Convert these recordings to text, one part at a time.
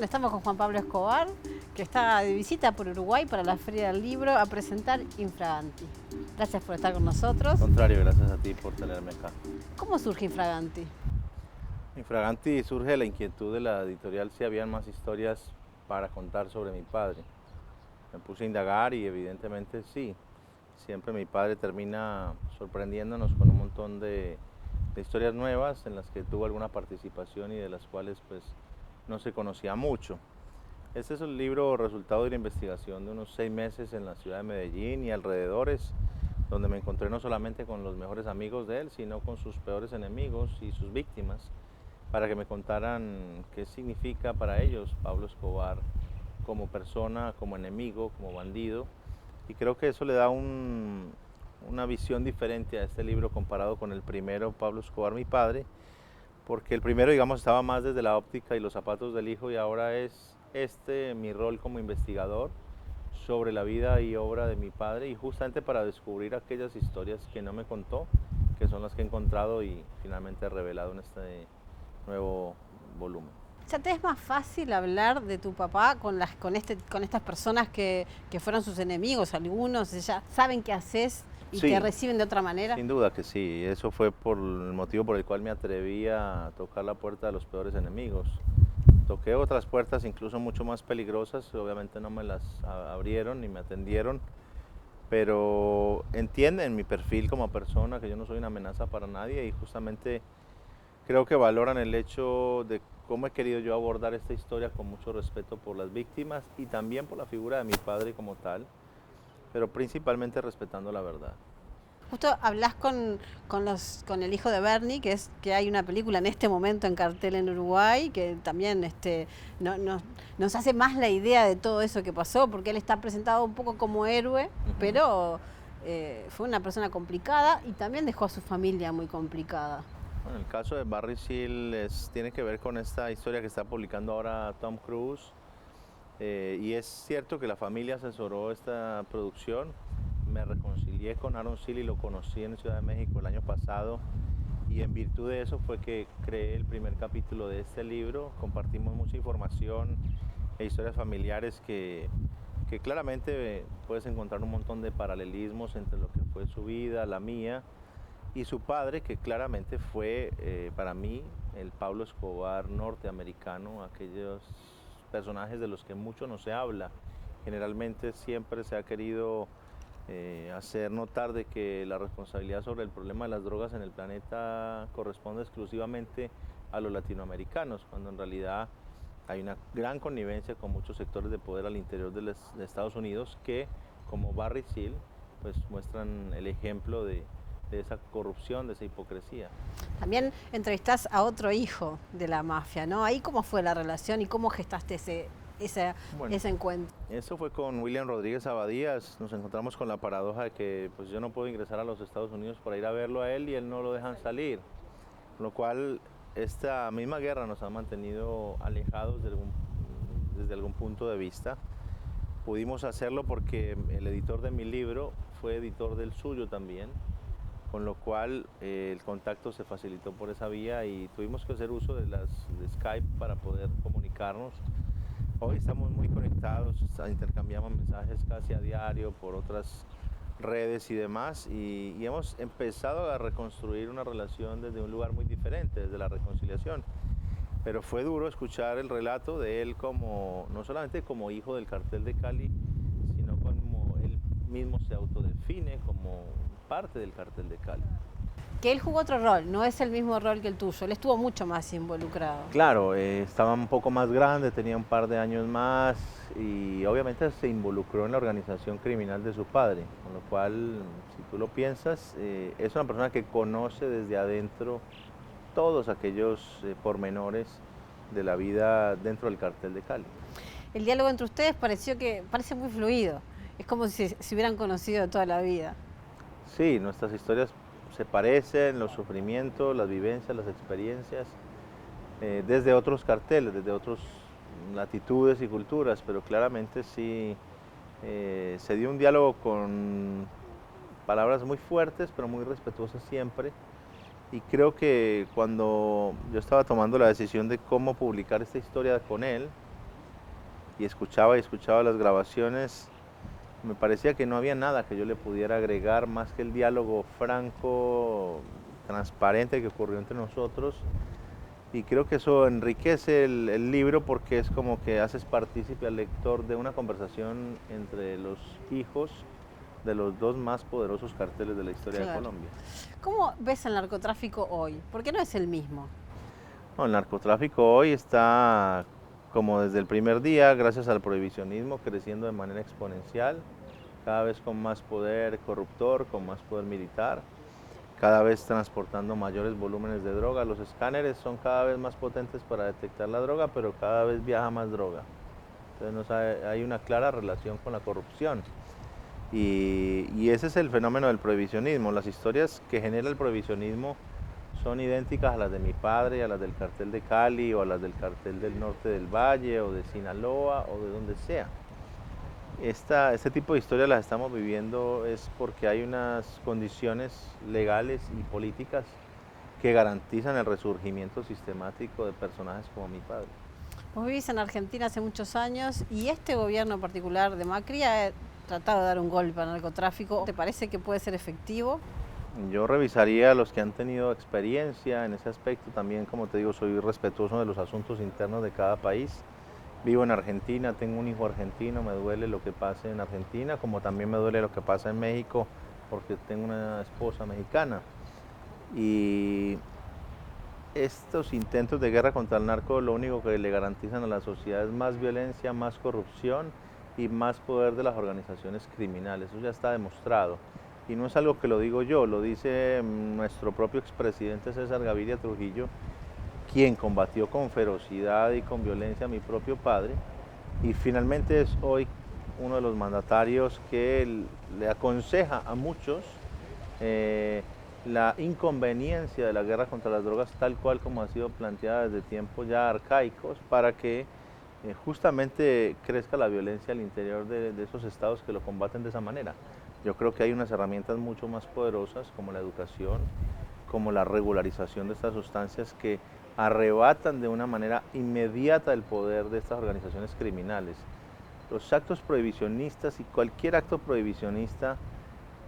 Bueno, estamos con Juan Pablo Escobar, que está de visita por Uruguay para la Feria del Libro a presentar Infraganti. Gracias por estar con nosotros. Al contrario, gracias a ti por tenerme acá. ¿Cómo surge Infraganti? Infraganti surge de la inquietud de la editorial si habían más historias para contar sobre mi padre. Me puse a indagar y evidentemente sí. Siempre mi padre termina sorprendiéndonos con un montón de historias nuevas en las que tuvo alguna participación y de las cuales pues no se conocía mucho. Este es el libro resultado de una investigación de unos 6 meses en la ciudad de Medellín y alrededores, donde me encontré no solamente con los mejores amigos de él, sino con sus peores enemigos y sus víctimas, para que me contaran qué significa para ellos Pablo Escobar como persona, como enemigo, como bandido. Y creo que eso le da una visión diferente a este libro comparado con el primero, Pablo Escobar, mi padre, porque el primero, digamos, estaba más desde la óptica y los zapatos del hijo, y ahora es mi rol como investigador sobre la vida y obra de mi padre, y justamente para descubrir aquellas historias que no me contó, que son las que he encontrado y finalmente he revelado en este nuevo volumen. ¿Ya te es más fácil hablar de tu papá con estas personas que fueron sus enemigos? Algunos ya saben qué haces y Sí, te reciben de otra manera. sin duda que sí, eso fue por el motivo por el cual me atreví a tocar la puerta de los peores enemigos. Toqué otras puertas incluso mucho más peligrosas, obviamente no me las abrieron ni me atendieron, pero entienden mi perfil como persona, que yo no soy una amenaza para nadie, y justamente creo que valoran el hecho de cómo he querido yo abordar esta historia con mucho respeto por las víctimas y también por la figura de mi padre como tal, pero principalmente respetando la verdad. Justo hablas con el hijo de Bernie, que hay una película en este momento en cartel en Uruguay, que también nos hace más la idea de todo eso que pasó, porque él está presentado un poco como héroe, pero fue una persona complicada y también dejó a su familia muy complicada. Bueno, el caso de Barry Seal tiene que ver con esta historia que está publicando ahora Tom Cruise, y es cierto que la familia asesoró esta producción. Me reconcilié con Aaron Seal y lo conocí en Ciudad de México el año pasado, y en virtud de eso fue que creé el primer capítulo de este libro. Compartimos mucha información e historias familiares que claramente puedes encontrar un montón de paralelismos entre lo que fue su vida, la mía y su padre, que claramente fue para mí el Pablo Escobar norteamericano, aquellos personajes de los que mucho no se habla. Generalmente siempre se ha querido hacer notar de que la responsabilidad sobre el problema de las drogas en el planeta corresponde exclusivamente a los latinoamericanos, cuando en realidad hay una gran connivencia con muchos sectores de poder al interior de Estados Unidos que, como Barry Seal, pues muestran el ejemplo de esa corrupción, de esa hipocresía. También entrevistás a otro hijo de la mafia, ¿no? Ahí cómo fue la relación y cómo gestaste ese encuentro. Eso fue con William Rodríguez Abadías. Nos encontramos con la paradoja de que pues, yo no puedo ingresar a los Estados Unidos para ir a verlo a él y él no lo dejan salir. Con lo cual, esta misma guerra nos ha mantenido alejados desde algún punto de vista. Pudimos hacerlo porque el editor de mi libro fue editor del suyo también, con lo cual el contacto se facilitó por esa vía y tuvimos que hacer uso de Skype para poder comunicarnos. Hoy estamos muy conectados, intercambiamos mensajes casi a diario por otras redes y demás, y hemos empezado a reconstruir una relación desde un lugar muy diferente, desde la reconciliación. Pero fue duro escuchar el relato de él como, no solamente como hijo del cartel de Cali, sino como él mismo se autodefine como parte del cartel de Cali. Que él jugó otro rol, no es el mismo rol que el tuyo, él estuvo mucho más involucrado. Claro, estaba un poco más grande, tenía un par de años más y obviamente se involucró en la organización criminal de su padre, con lo cual, si tú lo piensas, es una persona que conoce desde adentro todos aquellos pormenores de la vida dentro del cartel de Cali. El diálogo entre ustedes parece muy fluido, es como si se hubieran conocido de toda la vida. Sí, nuestras historias se parecen, los sufrimientos, las vivencias, las experiencias, desde otros carteles, desde otras latitudes y culturas, pero claramente sí se dio un diálogo con palabras muy fuertes, pero muy respetuosas siempre. Y creo que cuando yo estaba tomando la decisión de cómo publicar esta historia con él, y escuchaba las grabaciones, me parecía que no había nada que yo le pudiera agregar más que el diálogo franco, transparente que ocurrió entre nosotros. Y creo que eso enriquece el libro porque es como que haces partícipe al lector de una conversación entre los hijos de los dos más poderosos carteles de la historia de Claro. Colombia. ¿Cómo ves el narcotráfico hoy? Porque no es el mismo. No, el narcotráfico hoy está, como desde el primer día, gracias al prohibicionismo, creciendo de manera exponencial, cada vez con más poder corruptor, con más poder militar, cada vez transportando mayores volúmenes de droga. Los escáneres son cada vez más potentes para detectar la droga, pero cada vez viaja más droga. Entonces hay una clara relación con la corrupción. Y ese es el fenómeno del prohibicionismo. Las historias que genera el prohibicionismo son idénticas a las de mi padre, a las del cartel de Cali o a las del cartel del norte del Valle o de Sinaloa o de donde sea. Este tipo de historias las estamos viviendo es porque hay unas condiciones legales y políticas que garantizan el resurgimiento sistemático de personajes como mi padre. Vos vivís en Argentina hace muchos años y este gobierno particular de Macri ha tratado de dar un golpe al narcotráfico. ¿Te parece que puede ser efectivo? Yo revisaría a los que han tenido experiencia en ese aspecto. También, como te digo, soy respetuoso de los asuntos internos de cada país. Vivo en Argentina, tengo un hijo argentino, me duele lo que pase en Argentina, como también me duele lo que pasa en México, porque tengo una esposa mexicana. Y estos intentos de guerra contra el narco lo único que le garantizan a la sociedad es más violencia, más corrupción y más poder de las organizaciones criminales. Eso ya está demostrado. Y no es algo que lo digo yo, lo dice nuestro propio expresidente César Gaviria Trujillo, quien combatió con ferocidad y con violencia a mi propio padre, y finalmente es hoy uno de los mandatarios que le aconseja a muchos la inconveniencia de la guerra contra las drogas tal cual como ha sido planteada desde tiempos ya arcaicos para que justamente crezca la violencia al interior de esos estados que lo combaten de esa manera. Yo creo que hay unas herramientas mucho más poderosas como la educación, como la regularización de estas sustancias que arrebatan de una manera inmediata el poder de estas organizaciones criminales. Los actos prohibicionistas y cualquier acto prohibicionista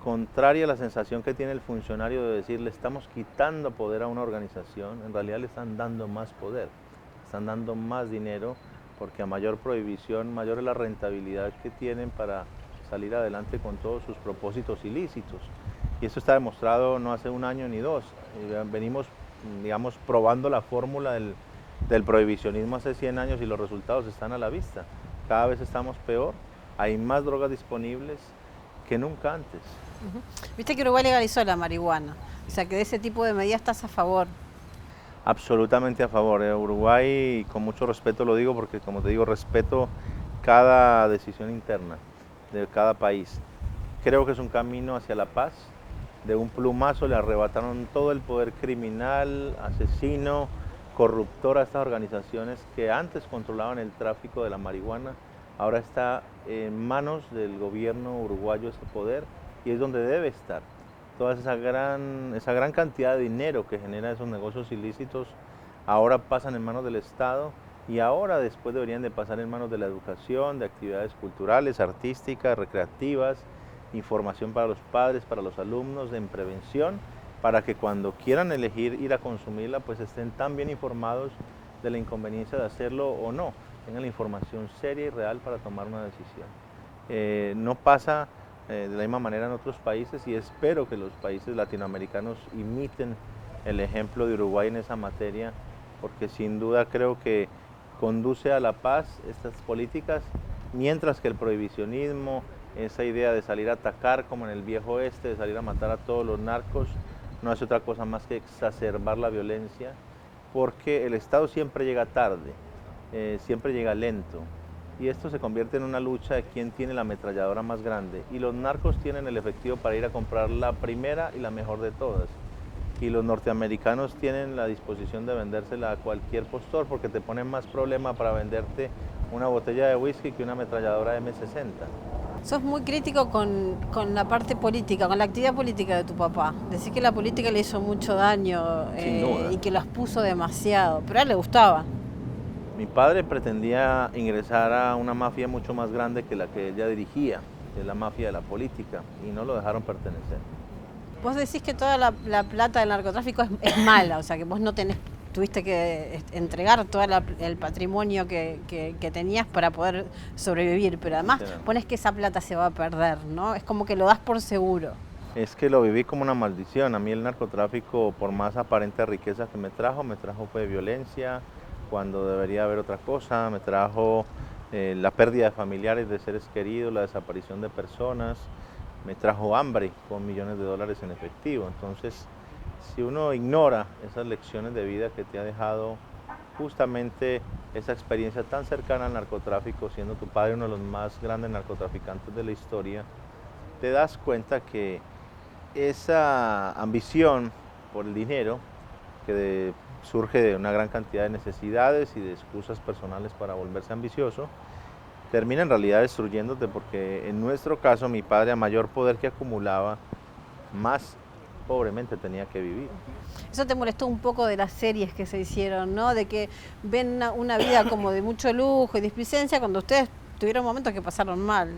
contraria a la sensación que tiene el funcionario de decir le estamos quitando poder a una organización, en realidad le están dando más poder, están dando más dinero, porque a mayor prohibición, mayor es la rentabilidad que tienen para salir adelante con todos sus propósitos ilícitos. Y eso está demostrado no hace un año ni dos. Venimos, digamos, probando la fórmula del prohibicionismo hace 100 años y los resultados están a la vista. Cada vez estamos peor, hay más drogas disponibles que nunca antes. Viste que Uruguay legalizó la marihuana, o sea que de ese tipo de medidas estás a favor. Absolutamente a favor. Uruguay, con mucho respeto lo digo porque, como te digo, respeto cada decisión interna de cada país. Creo que es un camino hacia la paz. De un plumazo le arrebataron todo el poder criminal, asesino, corruptor a estas organizaciones que antes controlaban el tráfico de la marihuana. Ahora está en manos del gobierno uruguayo ese poder y es donde debe estar. Toda esa gran cantidad de dinero que genera esos negocios ilícitos ahora pasan en manos del Estado y ahora después deberían de pasar en manos de la educación, de actividades culturales, artísticas, recreativas, información para los padres, para los alumnos, en prevención, para que cuando quieran elegir ir a consumirla, pues estén tan bien informados de la inconveniencia de hacerlo o no, tengan la información seria y real para tomar una decisión. No pasa de la misma manera en otros países y espero que los países latinoamericanos imiten el ejemplo de Uruguay en esa materia, porque sin duda creo que conduce a la paz estas políticas, mientras que el prohibicionismo, esa idea de salir a atacar como en el viejo oeste, de salir a matar a todos los narcos, no hace otra cosa más que exacerbar la violencia, porque el Estado siempre llega tarde, siempre llega lento, y esto se convierte en una lucha de quién tiene la ametralladora más grande, y los narcos tienen el efectivo para ir a comprar la primera y la mejor de todas, y los norteamericanos tienen la disposición de vendérsela a cualquier postor porque te ponen más problema para venderte una botella de whisky que una ametralladora M60. Sos muy crítico con la parte política, con la actividad política de tu papá. Decís que la política le hizo mucho daño Sin duda. y que los puso demasiado, pero a él le gustaba. Mi padre pretendía ingresar a una mafia mucho más grande que la que ella dirigía, que es la mafia de la política, y no lo dejaron pertenecer. Vos decís que toda la plata del narcotráfico es mala, o sea, que vos no tuviste que entregar todo el patrimonio que tenías para poder sobrevivir, pero además pones que esa plata se va a perder, ¿no? Es como que lo das por seguro. Es que lo viví como una maldición. A mí el narcotráfico, por más aparente riqueza que me trajo fue violencia, cuando debería haber otra cosa, me trajo la pérdida de familiares, de seres queridos, la desaparición de personas, me trajo hambre con millones de dólares en efectivo. Entonces, si uno ignora esas lecciones de vida que te ha dejado justamente esa experiencia tan cercana al narcotráfico, siendo tu padre uno de los más grandes narcotraficantes de la historia, te das cuenta que esa ambición por el dinero, que surge de una gran cantidad de necesidades y de excusas personales para volverse ambicioso, termina en realidad destruyéndote, porque en nuestro caso mi padre, a mayor poder que acumulaba, más pobremente tenía que vivir. Eso te molestó un poco de las series que se hicieron, ¿no? De que ven una vida como de mucho lujo y displicencia cuando ustedes tuvieron momentos que pasaron mal.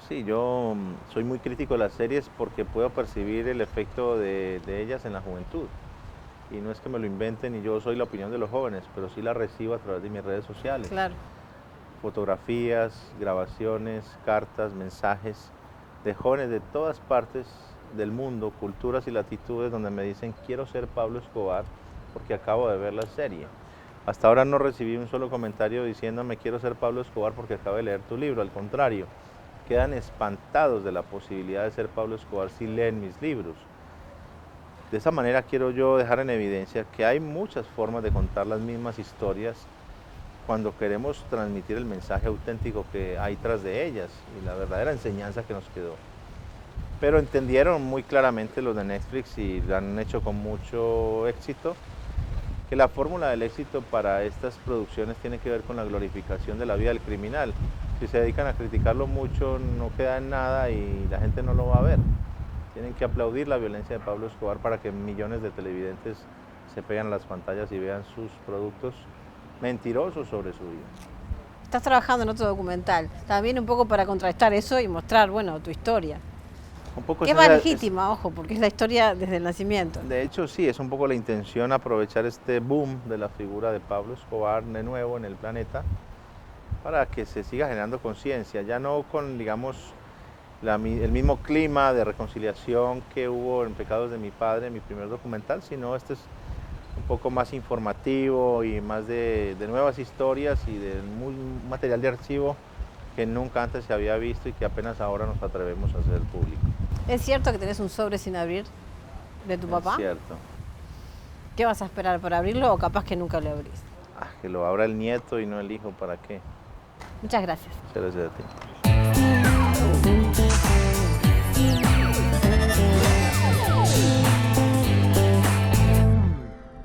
Sí, yo soy muy crítico de las series porque puedo percibir el efecto de ellas en la juventud. Y no es que me lo inventen y yo soy la opinión de los jóvenes, pero sí la recibo a través de mis redes sociales. Claro. Fotografías, grabaciones, cartas, mensajes de jóvenes de todas partes del mundo, culturas y latitudes, donde me dicen quiero ser Pablo Escobar porque acabo de ver la serie. Hasta ahora no recibí un solo comentario diciéndome quiero ser Pablo Escobar porque acabo de leer tu libro, al contrario, quedan espantados de la posibilidad de ser Pablo Escobar si leen mis libros. De esa manera quiero yo dejar en evidencia que hay muchas formas de contar las mismas historias cuando queremos transmitir el mensaje auténtico que hay tras de ellas y la verdadera enseñanza que nos quedó. Pero entendieron muy claramente los de Netflix y lo han hecho con mucho éxito, que la fórmula del éxito para estas producciones tiene que ver con la glorificación de la vida del criminal. Si se dedican a criticarlo mucho, no queda en nada y la gente no lo va a ver. Tienen que aplaudir la violencia de Pablo Escobar para que millones de televidentes se peguen a las pantallas y vean sus productos mentirosos sobre su vida. Estás trabajando en otro documental, también un poco para contrastar eso y mostrar, bueno, tu historia. Un poco que es más legítima, ojo, porque es la historia desde el nacimiento. De hecho, sí, es un poco la intención aprovechar este boom de la figura de Pablo Escobar de nuevo en el planeta para que se siga generando conciencia, ya no con, digamos, el mismo clima de reconciliación que hubo en Pecados de mi padre, en mi primer documental, sino este es un poco más informativo y más de nuevas historias y de material de archivo que nunca antes se había visto y que apenas ahora nos atrevemos a hacer público. ¿Es cierto que tenés un sobre sin abrir de tu papá? Es cierto. ¿Qué vas a esperar para abrirlo o capaz que nunca lo abrís? Que lo abra el nieto y no el hijo, ¿para qué? Muchas gracias. Muchas gracias a ti.